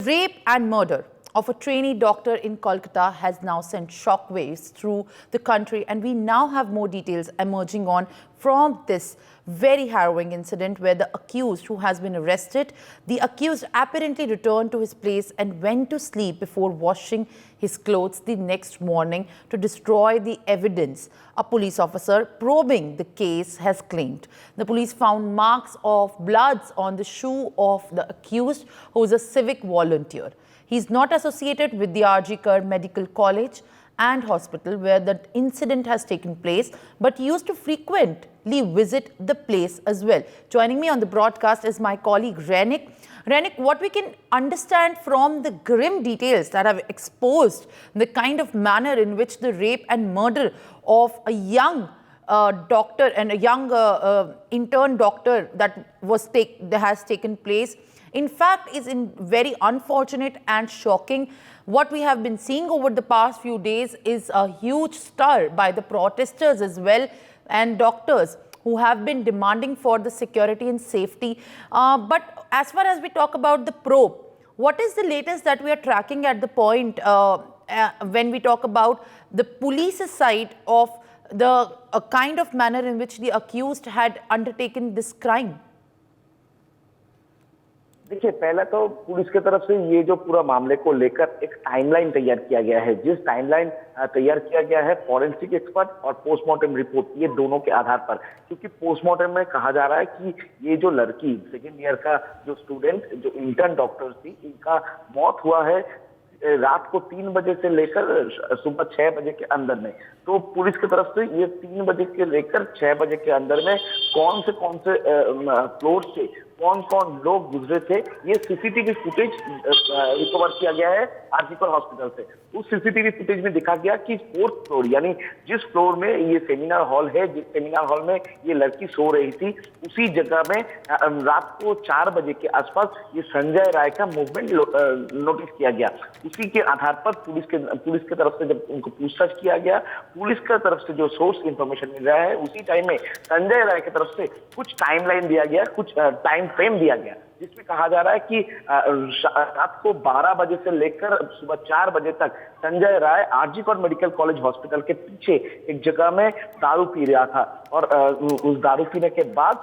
Rape and murder of a trainee doctor in Kolkata has now sent shockwaves through the country, and we now have more details emerging on from this very harrowing incident where the accused, who has been arrested, the accused apparently returned to his place and went to sleep before washing his clothes the next morning to destroy the evidence, a police officer probing the case has claimed. The police found marks of blood on the shoe of the accused, who is a civic volunteer. He is not associated with the R.G. Kar Medical College and Hospital where the incident has taken place, but used to frequently visit the place as well. Joining me on the broadcast is my colleague Rainik. Rainik, what we can understand from the grim details that have exposed the kind of manner in which the rape and murder of a young doctor and a young intern doctor that has taken place, in fact, is very unfortunate and shocking. What we have been seeing over the past few days is a huge stir by the protesters as well and doctors who have been demanding for the security and safety. But as far as we talk about the probe, what is the latest that we are tracking at the point when we talk about the police's side of the kind of manner in which the accused had undertaken this crime? देखिए, पहला तो police की तरफ से ये जो पूरा मामले को लेकर एक टाइमलाइन तैयार किया गया है। जिस टाइमलाइन तैयार किया गया है फॉरेंसिक एक्सपर्ट और पोस्टमार्टम रिपोर्ट, ये दोनों के आधार पर, क्योंकि पोस्टमार्टम में कहा जा रहा है कि ये जो लड़की सेकेंड ईयर का जो स्टूडेंट जो इंटर्न डॉक्टर थी, इनका मौत हुआ है रात को 3 बजे से लेकर सुबह 6 बजे के अंदर में। तो पुलिस की तरफ से ये 3 बजे से लेकर 6 बजे के अंदर में कौन से फ्लोर से कौन कौन लोग गुजरे थे, ये सीसीटीवी फुटेज रिकवर किया गया है आर.जी. कर हॉस्पिटल से। उस सीसीटीवी फुटेज में दिखा गया कि 4th फ्लोर, यानी जिस फ्लोर में ये सेमिनार हॉल है, जिस सेमिनार हॉल में ये लड़की सो रही थी, उसी जगह में रात को 4 बजे के आसपास ये संजय राय का मूवमेंट नोटिस किया गया। उसी के आधार पर पुलिस की तरफ से जब उनको पूछताछ किया गया, पुलिस की तरफ से जो सोर्स इंफॉर्मेशन मिल रहा है, उसी टाइम में संजय राय की तरफ से कुछ टाइमलाइन दिया गया, कुछ टाइम फ्रेम दिया गया, जिसमें कहा जा रहा है कि रात को 12 बजे से लेकर सुबह 4 बजे तक संजय राय आर.जी. कर मेडिकल कॉलेज हॉस्पिटल के पीछे एक जगह में दारू पी रहा था और उस दारू पीने के बाद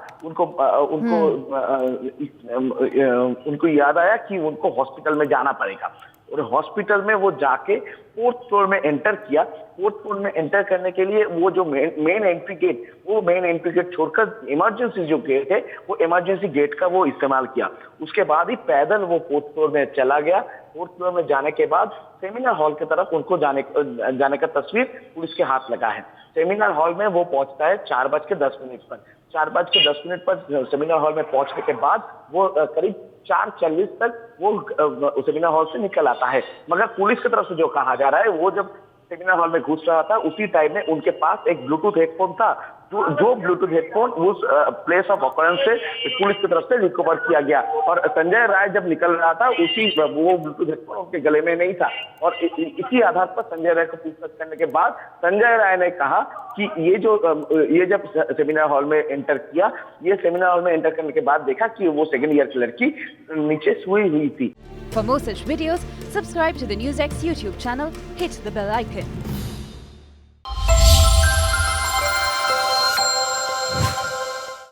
उनको याद आया कि उनको हॉस्पिटल में जाना पड़ेगा और हॉस्पिटल में वो जाके 4th फ्लोर में एंटर किया। 4th फ्लोर में एंटर करने के लिए वो जो मेन एंट्री गेट छोड़कर इमरजेंसी जो गेट है, वो इमरजेंसी गेट का वो इस्तेमाल किया। उसके बाद ही पैदल वो 4th फ्लोर में चला गया। 4th फ्लोर में जाने के बाद सेमिनार हॉल की तरफ उनको जाने का तस्वीर पुलिस के हाथ लगा है। सेमिनार हॉल में वो पहुंचता है 4:10 पर। 4:10 पर सेमिनार हॉल में पहुंचने के बाद वो करीब 4:40 तक वो सेमिनार हॉल से निकल आता है। मगर पुलिस की तरफ से जो कहा जा रहा है, वो जब सेमिनार हॉल में घुस रहा था, उसी टाइम में उनके पास एक ब्लूटूथ हेडफोन था, जो ब्लूटूथ हेडफोन उस प्लेस ऑफ ऑकरेंस से पुलिस की तरफ से रिकवर किया गया। और संजय राय जब निकल रहा था, वो ब्लूटूथ हेडफोन उनके गले में नहीं था और इसी आधार पर संजय राय को पूछताछ करने के बाद संजय राय ने कहा कि ये जब सेमिनार हॉल में एंटर किया, ये सेमिनार हॉल में एंटर करने के बाद देखा कि वो सेकेंड ईयर की लड़की नीचे सोई हुई थी। For more such videos, subscribe to the NewsX YouTube channel, hit the bell icon.